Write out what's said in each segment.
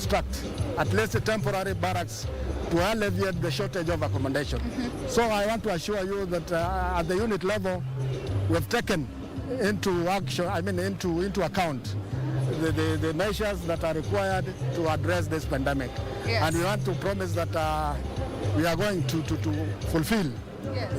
construct at least temporary barracks to alleviate the shortage of accommodation. So I want to assure you that at the unit level, we have taken into action, into account the measures that are required to address this pandemic. Yes. And we want to promise that we are going to fulfill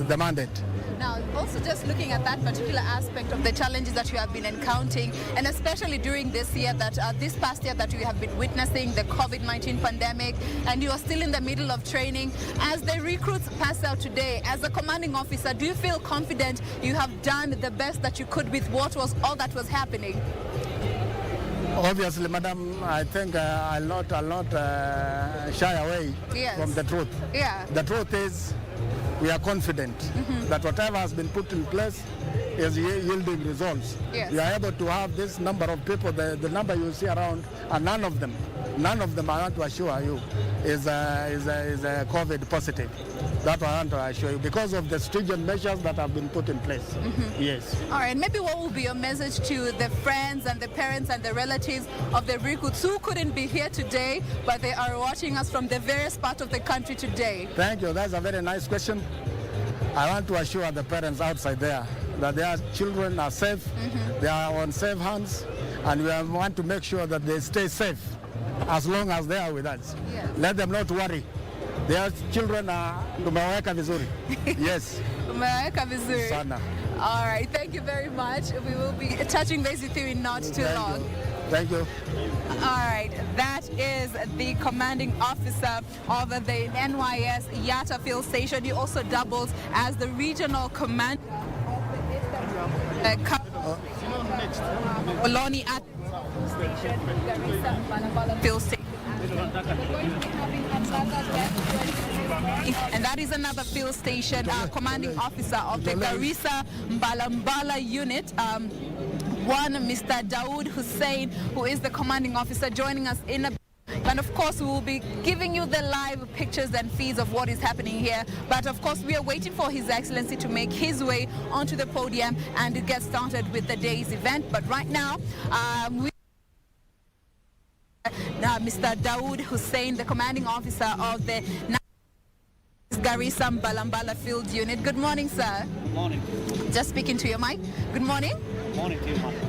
the mandate. Now, also just looking at that particular aspect of the challenges that you have been encountering, and especially during this year, this past year that we have been witnessing the COVID-19 pandemic, and you are still in the middle of training. As the recruits pass out today, as a commanding officer, do you feel confident you have done the best that you could with all that was happening? Obviously, madam, I think I'll not shy away from the truth. Yeah. The truth is, we are confident that whatever has been put in place is yielding results. Yes. We are able to have this number of people, the number you see around, and none of them, I want to assure you, is COVID positive. That I want to assure you, because of the stringent measures that have been put in place. Yes. All right, maybe what will be your message to the friends and the parents and the relatives of the recruits who couldn't be here today, but they are watching us from the various parts of the country today? Thank you. That's a very nice question. I want to assure the parents outside there that their children are safe, they are on safe hands, and we want to make sure that they stay safe as long as they are with us. Yes. Let them not worry. Their children are tumewaweka vizuri. Yes. Tumewaweka vizuri. Sana. All right, thank you very much. We will be touching base with you in not too long. Thank you. All right, that is the commanding officer of the NYS Yatta Field Station. He also doubles as the regional commander of the Oloni at Station, Garissa Balambala Field Station. And that is another field station commanding officer of the Garissa Balambala unit. One, Mr. Dawood Hussein, who is the commanding officer, joining us in a... And of course, we will be giving you the live pictures and feeds of what is happening here. But of course, we are waiting for His Excellency to make his way onto the podium and get started with the day's event. But right now, Mr. Dawood Hussein, the commanding officer of the Garissa Balambala Field Unit. Good morning, sir. Good morning. Just speaking to your mic. Good morning. Good morning to you, madam.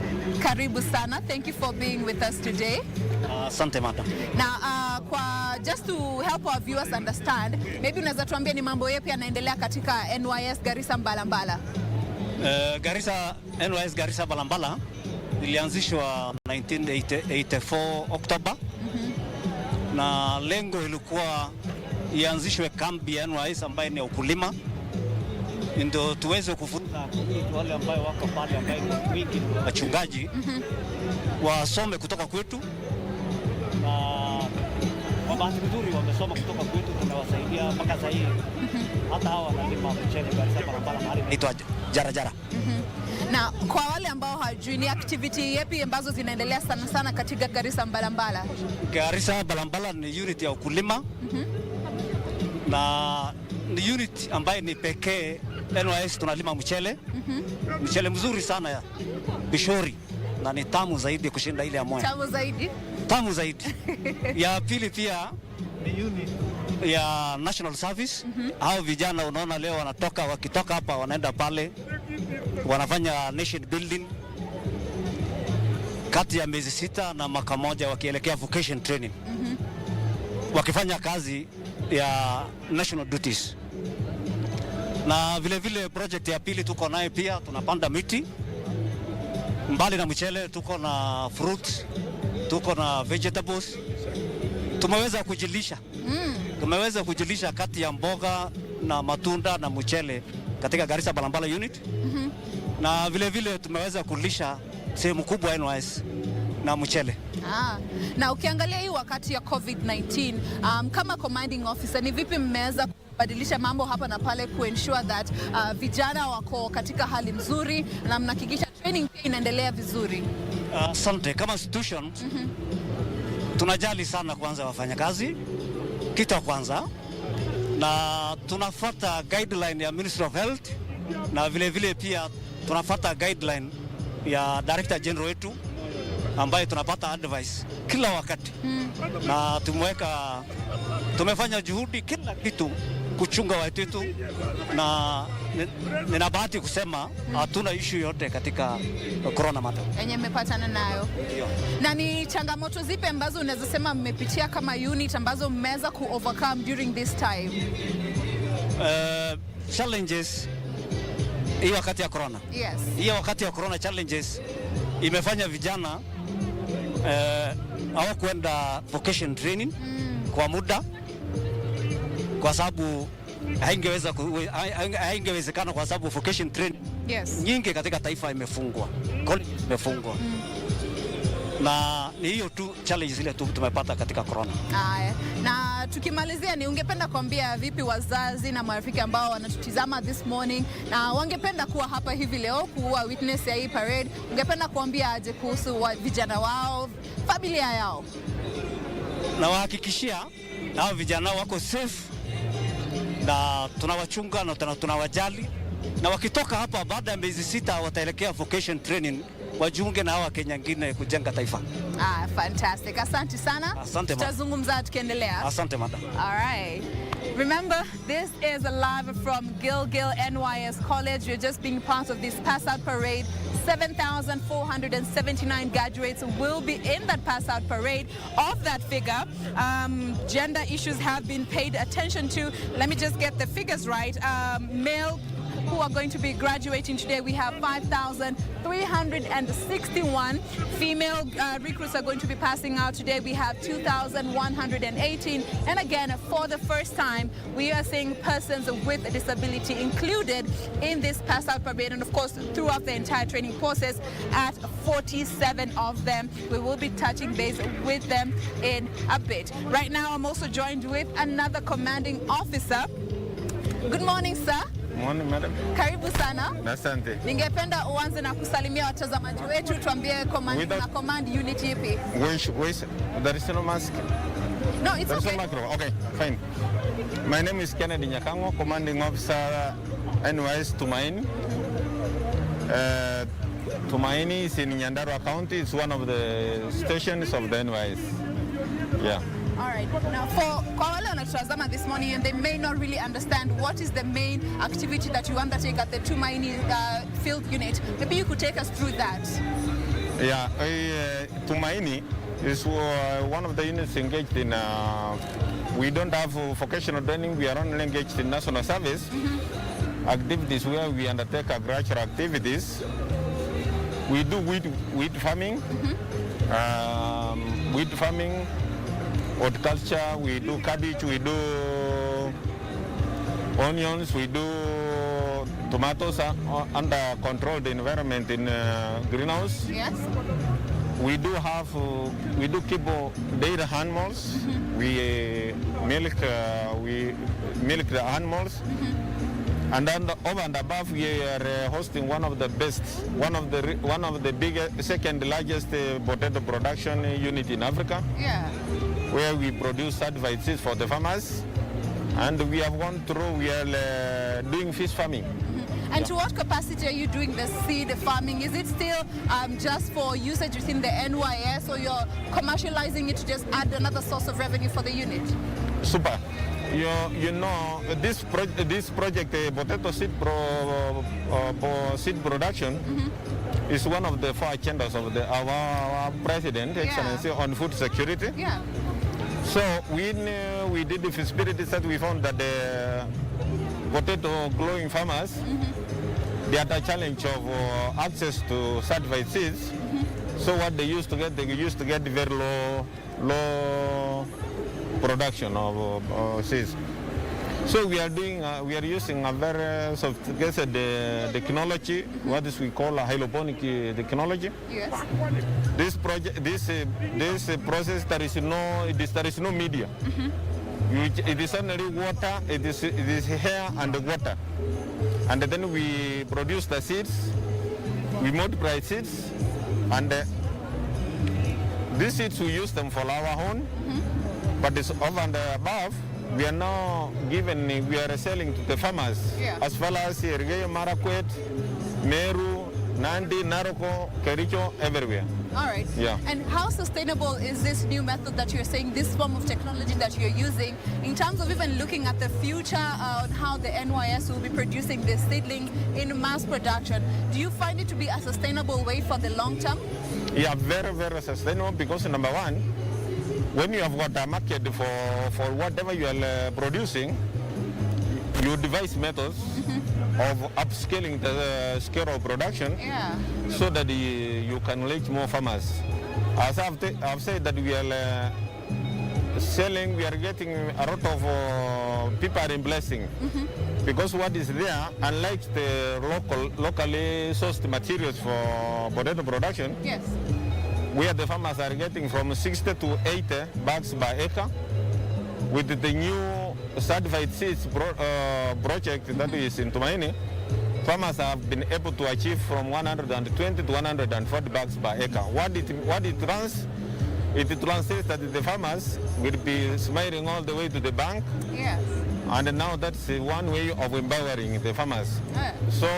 Karibu sana. Thank you for being with us today. Asante, madam. Now, just to help our viewers understand, maybe unaweza tuambia ni mambo yapi yanaendelea katika NYS Garissa Balambala? NYS Garissa Balambala ilianzishwa 1984 Oktoba. Na lengo ilikuwa ianzishwe kambi ya NYS ambayo ni ukulima, ndio tuweze kufunza wale ambao wako pale ambao wingi wachungaji wasome kutoka kwetu, na kwa bahati nzuri wamesoma kutoka kwetu, tunawasaidia mpaka sasa hivi. Hata hawa wanalima mchele Garissa Balambala mahali inaitwa Jarajara. Na kwa wale ambao hawajui, ni activity yapi ambazo zinaendelea sana sana katika Garissa Balambala? Garissa Balambala ni unit ya ukulima. Na ni unit ambayo ni pekee NYS tunalima mchele. Mchele mzuri sana ya Bishori, na ni tamu zaidi kushinda ile ya Moi. Tamu zaidi? Tamu zaidi. Ya pili pia ni unit ya National Service. Hao vijana unaona leo wakitoka hapa wanaenda pale wanafanya nation building kati ya miezi 6 na mwaka moja, wakielekea vocation training, wakifanya kazi ya national duties. Na vile vile project ya pili tuko naye pia, tunapanda miti. Mbali na mchele tuko na fruits, tuko na vegetables. Tumeweza kujilisha kati ya mboga na matunda na mchele katika Garissa Balambala unit. Na vile vile tumeweza kulisha sehemu kubwa NYS na mchele. Na ukiangalia hii wakati ya COVID-19, kama commanding officer, ni vipi mmeweza kubadilisha mambo hapa na pale ensure that vijana wako katika hali nzuri na mnahakikisha training pia inaendelea vizuri? Asante. Kama institution tunajali sana kwanza wafanyakazi, kitu cha kwanza, na tunafuata guideline ya Ministry of Health, na vile vile pia tunafuata guideline ya Director General wetu ambaye tunapata advice kila wakati na tumefanya juhudi kila kitu kuchunga watu wetu, na nina bahati kusema hatuna issue yote katika corona matter yenye mmepatana nayo. Na ni changamoto zipi ambazo unaweza sema mmepitia kama unit ambazo mmeweza ku overcome during this time? Challenges hii wakati ya corona. Yes. Hii wakati ya corona challenges imefanya vijana hawakwenda vocation training kwa muda, kwa sababu haingewezekana kwa sababu vocation training nyingi katika taifa imefungwa, college imefungwa. Na ni hiyo tu challenge zile tu tumepata katika corona. Na tukimalizia, ni ungependa kuambia vipi wazazi na marafiki ambao wanatutizama this morning na wangependa kuwa hapa hivi leo kuwa witness ya hii parade, ungependa kuambia aje kuhusu vijana wao, familia yao? Na wahakikishia hao vijana wako safe na tunawachunga na tunawajali, na wakitoka hapa baada ya miezi 6 wataelekea vocation training wajiunge na hawa Kenya ngine kujenga taifa. Fantastic. Asante sana. Asante madam. Tutazungumza tukiendelea. Asante madam. All right. Remember, this is live from Gilgil NYS College. You're just being part of this pass-out parade. 7,479 graduates will be in that pass-out parade. Of that figure, gender issues have been paid attention to. Let me just get the figures right. Male who are going to be graduating today, we have 5,361. Female recruits are going to be passing out today. We have 2,118. And again, for the first time, we are seeing persons with a disability included in this pass-out parade. And of course, throughout the entire training process, at 47 of them. We will be touching base with them in a bit. Right now, I'm also joined with another commanding officer. Good morning, sir. Morning, madam. Karibu sana. Asante. Ningependa uanze na kusalimia watazamaji wetu, tuambie command unit ipi? There is no mask. No, it's okay. Okay, fine. My name is Kennedy Nyakango, commanding officer NYS Tumaini. Tumaini is in Nyandarua County. It's one of the stations of the NYS. Yeah. All right. Now, kwa wale wanatazama this morning and they may not really understand what is the main activity that you undertake at the Tumaini field unit, maybe you could take us through that. Yeah, Tumaini is one of the units engaged in, we don't have vocational training, we are only engaged in national service activities where we undertake agricultural activities. We do wheat farming, horticulture, we do cabbage, we do onions, we do tomatoes under controlled environment in greenhouse. Yes. We do keep dairy animals. We milk the animals. And then over and above, we are hosting one of the biggest, second largest potato production unit in Africa. Yeah. Where we produce certified seeds for the farmers, and we have gone through. We are doing fish farming. And to what capacity are you doing the seed farming? Is it still just for usage within the NYS, or you're commercializing it to just add another source of revenue for the unit? Super. You know, this project, potato seed seed production, is one of the 4 agendas of our President, Excellency, on food security. Yeah. So when we did the feasibility study, we found that the potato growing farmers, they had a challenge of access to certified seeds. So what they used to get very low production of seeds. So we are using a very sophisticated technology, what is we call a hydroponic technology. Yes. This process there is no media. It is only water. It is air and water, and then we produce the seeds. We multiply seeds, and these seeds we use them for our own. But it's over and above. We are now selling to the farmers, as well as Marakwet, Meru, Nandi, Naroko, Kericho, everywhere. All right. Yeah. And how sustainable is this new method that you're saying, this form of technology that you're using, in terms of even looking at the future on how the NYS will be producing this seedling in mass production? Do you find it to be a sustainable way for the long term? Yeah, very, very sustainable because number one, when you have got a market for whatever you are producing, you devise methods of upscaling the scale of production so that you can reach more farmers. As I've said that we are selling, we are getting a lot of people are blessing because what is there, unlike the locally sourced materials for potato production, where the farmers are getting from 60 to 80 bags per acre. With the new certified seeds project that is in Tumaini, farmers have been able to achieve from 120 to 140 bags per acre. What it translates that the farmers will be smiling all the way to the bank. Yes. And now that's one way of empowering the farmers. So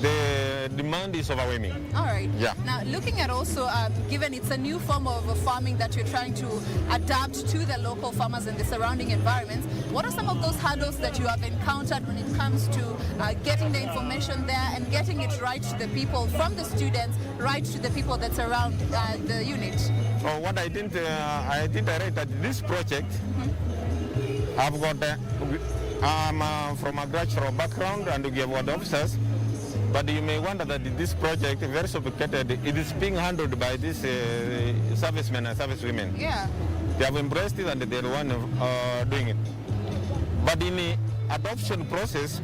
the demand is overwhelming. All right. Yeah. Now, looking at also, given it's a new form of farming that you're trying to adapt to the local farmers and the surrounding environments, what are some of those hurdles that you have encountered when it comes to getting the information there and getting it right to the people, from the students right to the people that surround the unit? Oh, what I didn't write that this project, I've got, I'm from a agricultural background and we have got officers, but you may wonder that this project, very sophisticated, it is being handled by these servicemen and servicewomen. Yeah. They have embraced it and they're the one doing it. But in the adoption process,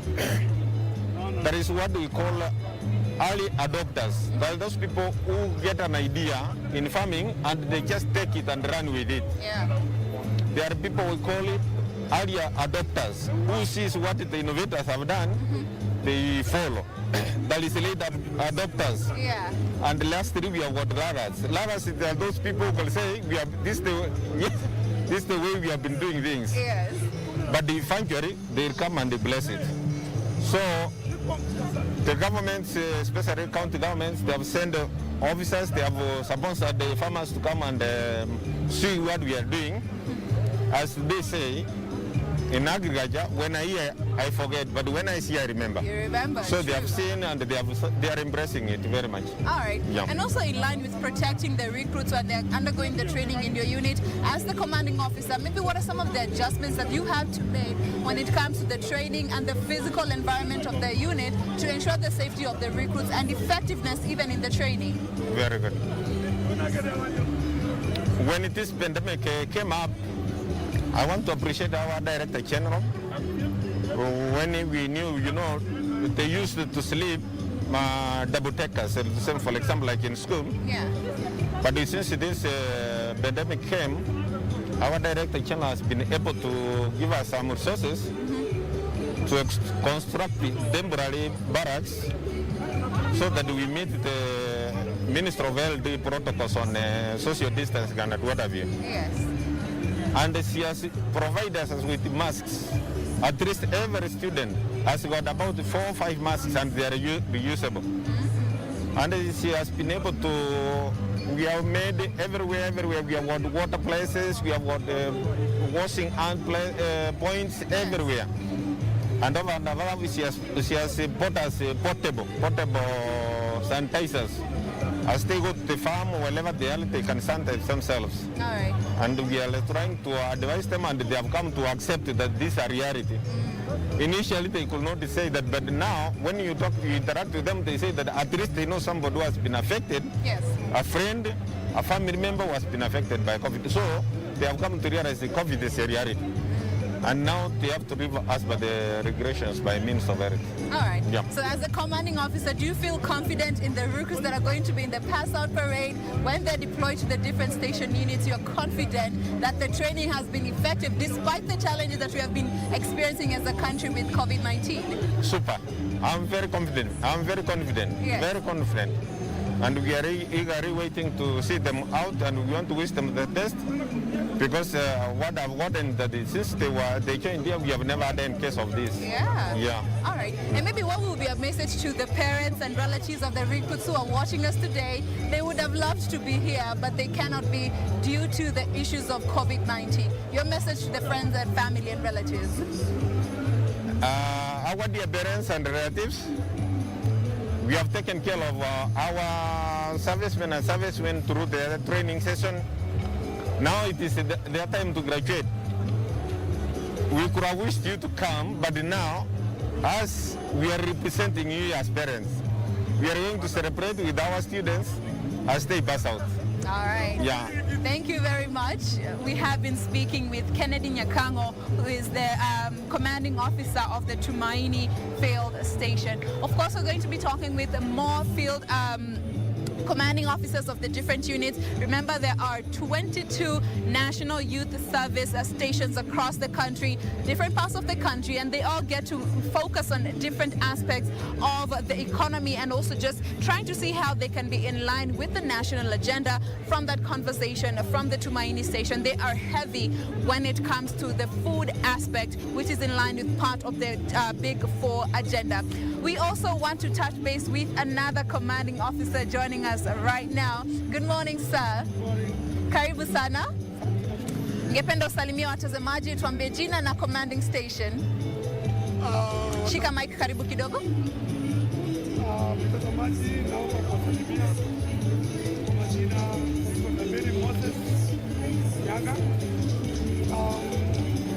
there is what we call early adopters. There are those people who get an idea in farming and they just take it and run with it. Yeah. There are people we call it early adopters who sees what the innovators have done, they follow. That is late adopters. Yeah. And lastly, we have got ladders. Ladders are those people who will say, we have this is the way we have been doing things. Yes. But eventually, they come and they bless it. So the governments, especially county governments, they have sent officers, they have sponsored the farmers to come and see what we are doing. As they say, in agriculture, when I hear, I forget, but when I see, I remember. You remember. So true. they have seen and they are embracing it very much. All right. Yeah. And also in line with protecting the recruits when they're undergoing the training in your unit, as the commanding officer, maybe what are some of the adjustments that you have to make when it comes to the training and the physical environment of the unit to ensure the safety of the recruits and effectiveness even in the training? Very good. When this pandemic came up, I want to appreciate our Director General. When we knew, they used to sleep double deckers, for example, like in school. Yeah. But since this pandemic came, our Director General has been able to give us some resources to construct temporary barracks so that we meet the Minister of Health protocols on social distancing and what have you. Yes. And she has provided us with masks. At least every student has got about 4 or 5 masks and they are reusable. And she has been able to, we have made everywhere. We have got water places, we have got washing hand points everywhere. And over and above, she has bought us portable sanitizers. As they go to the farm, wherever they are, they can sanitize themselves. All right. And we are trying to advise them, and they have come to accept that this is a reality. Initially, they could not say that, but now, when you interact with them, they say that at least they know somebody who has been affected. Yes. A friend, a family member who has been affected by COVID. So they have come to realize the COVID is a reality. And now they have to live as per the regulations by means of it. All right. Yeah. So as a commanding officer, do you feel confident in the recruits that are going to be in the pass-out parade? When they're deployed to the different station units, you're confident that the training has been effective despite the challenges that we have been experiencing as a country with COVID-19? Super. I'm very confident. Yes. Very confident. and we are eagerly waiting to see them out, and we want to wish them the best, because what I've gotten that since they came here, we have never had any case of this. Yeah. Yeah. All right. And maybe what will be a message to the parents and relatives of the recruits who are watching us today? They would have loved to be here, but they cannot be due to the issues of COVID-19. Your message to the friends and family and relatives? Our dear parents and relatives, we have taken care of our servicemen and servicewomen through the training session. Now it is their time to graduate. We could have wished you to come, but now, as we are representing you as parents, we are going to celebrate with our students as they pass out. All right. Yeah. Thank you very much. We have been speaking with Kennedy Nyakango, who is the commanding officer of the Tumaini Field Station. Of course, we're going to be talking with more field commanding officers of the different units. Remember, there are 22 National Youth Service stations across the country, different parts of the country, and they all get to focus on different aspects of the economy and also just trying to see how they can be in line with the national agenda. From that conversation from the Tumaini station, they are heavy when it comes to the food aspect, which is in line with part of the Big Four agenda. We also want to touch base with another commanding officer joining us right now. Good morning, sir. Karibu sana. Ngependa usalimia watazamaji, tuambie jina na commanding station. Shika mic karibu kidogo. Mtazamaji, naomba kuwasalimia kwa majina naitwa KBC Moses Yaga.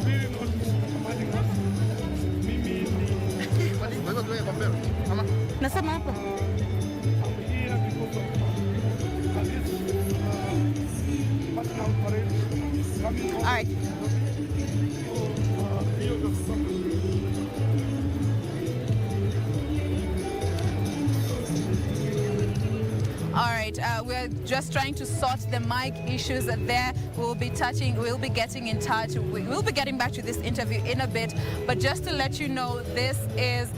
Mimi ni commanding officer. Mimi ni Nasema hapa. All right. All right, we're just trying to sort the mic issues there. We'll be getting in touch. We'll be getting back to this interview in a bit. But just to let you know, this is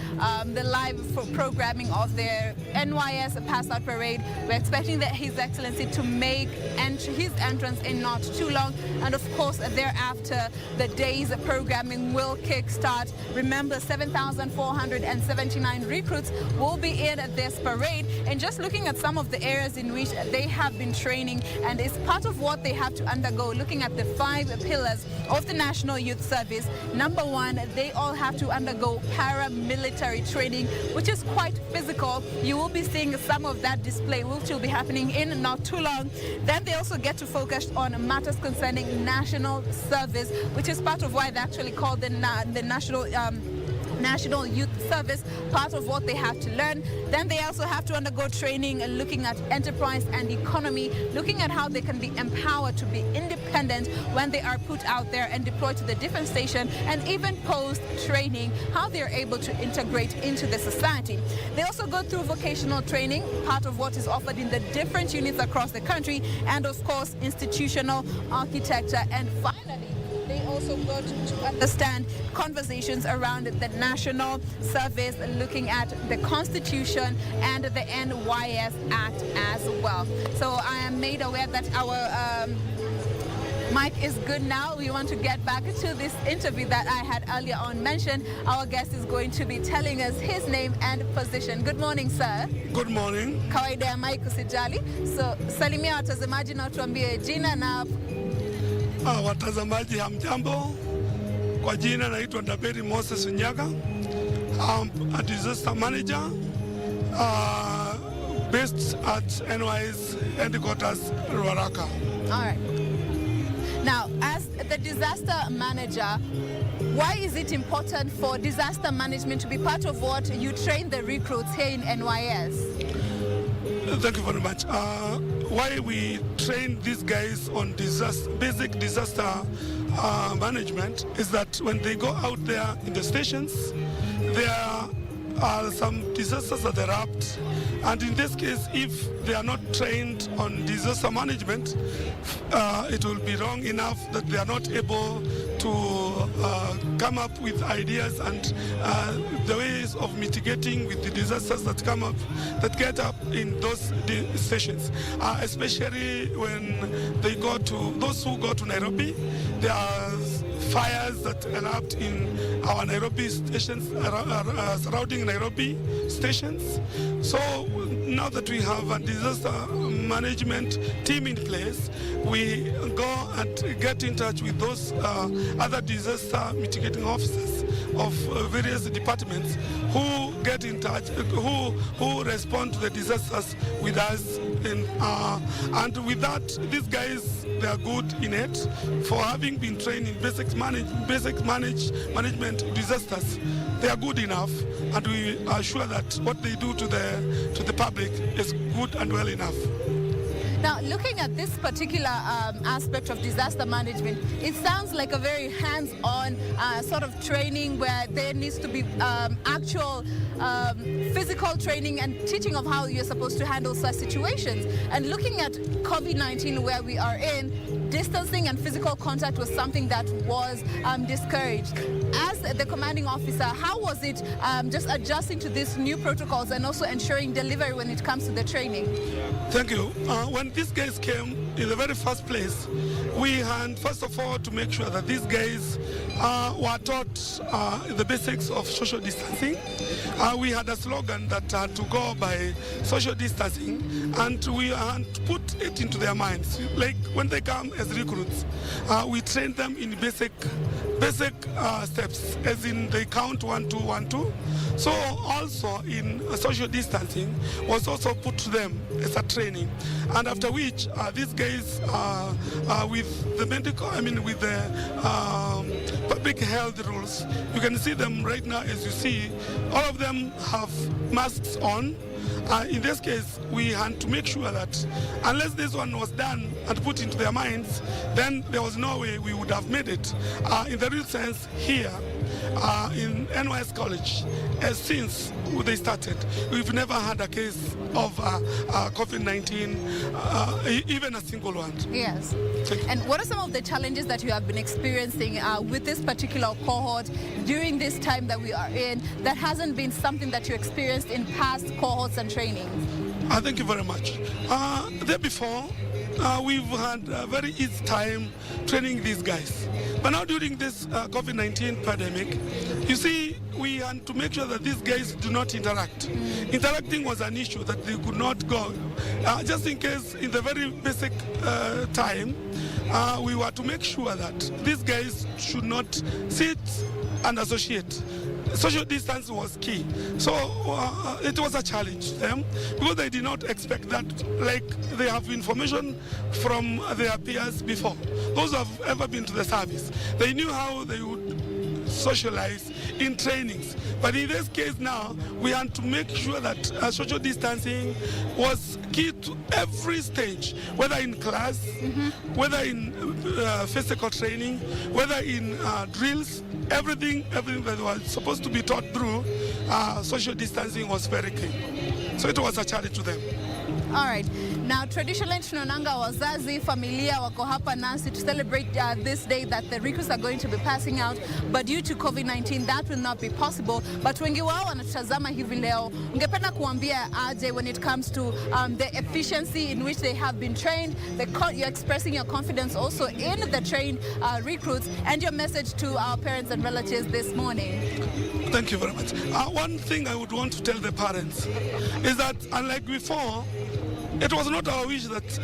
the live programming of the NYS Pass Out Parade. We're expecting His Excellency to make his entrance in not too long. And of course, thereafter, the day's programming will kickstart. Remember, 7,479 recruits will be in this parade. And just looking at some of the areas in which they have been training, and it's part of what they have to undergo, looking at the 5 pillars of the National Youth Service. Number 1, they all have to undergo paramilitary training, which is quite physical. You will be seeing some of that display, which will be happening in not too long. Then they also get to focus on matters concerning national service, which is part of why they actually call the National Youth Service, part of what they have to learn. Then they also have to undergo training looking at enterprise and economy, looking at how they can be empowered to be independent when they are put out there and deployed to the different station, and even post-training, how they're able to integrate into the society. They also go through vocational training, part of what is offered in the different units across the country, and of course, institutional architecture. And finally, they also go to understand conversations around the national service, looking at the Constitution and the NYS Act as well. So I am made aware that our mic is good now. We want to get back to this interview that I had earlier on mentioned. Our guest is going to be telling us his name and position. Good morning, sir. Good morning. Kawaida ya mic usijali. So salimia watazamaji na tuambie jina na watazamaji hamjambo. Kwa jina naitwa KBC Moses Nyaga. I'm a disaster manager based at NYS headquarters, Ruaraka. All right. Now, as the disaster manager, why is it important for disaster management to be part of what you train the recruits here in NYS? Thank you very much. Why we train these guys on basic disaster management is that when they go out there in the stations, they are some disasters that erupt, and in this case, if they are not trained on disaster management, it will be wrong enough that they are not able to come up with ideas and the ways of mitigating with the disasters that come up, that get up in those stations, especially when they go to, those who go to Nairobi. There are fires that erupt in our Nairobi stations, surrounding Nairobi stations. So now that we have a disaster management team in place, we go and get in touch with those other disaster mitigating officers of various departments who get in touch, who respond to the disasters with us. And with that, these guys, they are good in it for having been trained in basic management disasters. They are good enough, and we are sure that what they do to the public is good and well enough. Now, looking at this particular aspect of disaster management, it sounds like a very hands-on sort of training where there needs to be actual physical training and teaching of how you're supposed to handle such situations. And looking at COVID-19 where we are in, distancing and physical contact was something that was discouraged. As the commanding officer, how was it just adjusting to these new protocols and also ensuring delivery when it comes to the training? Thank you. When these guys came in the very first place, we had first of all to make sure that these guys were taught the basics of social distancing. We had a slogan that had to go by social distancing, and we had put it into their minds. Like when they come as recruits, we train them in basic steps, as in they count 1, 2, 1, 2. So also in social distancing was also put to them as a training, and after which these guys with the medical, with the public health rules, you can see them right now. As you see, all of them have masks on. In this case, we had to make sure that unless this one was done and put into their minds, then there was no way we would have made it. In the real sense, here in NYS College, since they started, we've never had a case of COVID-19, even a single one. Yes. And what are some of the challenges that you have been experiencing with this particular cohort during this time that we are in that hasn't been something that you experienced in past cohorts and trainings? Thank you very much. There before, we've had a very easy time training these guys. But now during this COVID-19 pandemic, you see, we had to make sure that these guys do not interact. Interacting was an issue that they could not go. Just in case, in the very basic time, we were to make sure that these guys should not sit and associate. Social distance was key. So it was a challenge to them because they did not expect that, like they have information from their peers before. Those who have ever been to the service, they knew how they would socialize in trainings. But in this case now, we had to make sure that social distancing was key to every stage, whether in class, whether in physical training, whether in drills, everything that was supposed to be taught through social distancing was very key. So it was a challenge to them. All right. Now, traditionally tunaonanga wazazi, familia wako hapa nasi to celebrate this day that the recruits are going to be passing out, but due to COVID-19 that will not be possible. But wengi wao wanatazama hivi leo, ungependa kuambia aje when it comes to the efficiency in which they have been trained, you're expressing your confidence also in the trained recruits, and your message to our parents and relatives this morning? Thank you very much. One thing I would want to tell the parents is that, unlike before, it was not our wish that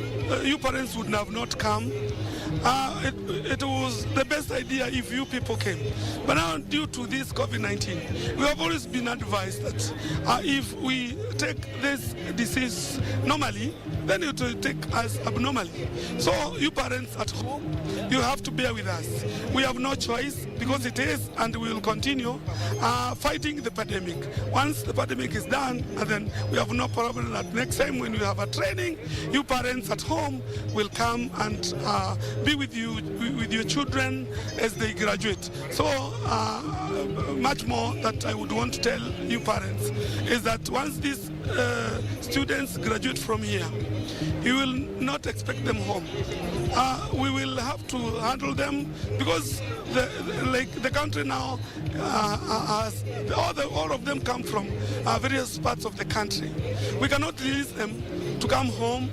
you parents would have not come. It was the best idea if you people came. But now, due to this COVID-19, we have always been advised that if we take this disease normally, then it will take us abnormally. So you parents at home, you have to bear with us. We have no choice because it is, and we will continue fighting the pandemic. Once the pandemic is done, and then we have no problem that next time when we have a training, you parents at home will come and be with you, with your children as they graduate. So much more that I would want to tell you parents is that once these students graduate from here, you will not expect them home. We will have to handle them because the country now has all of them come from various parts of the country. We cannot release them to come home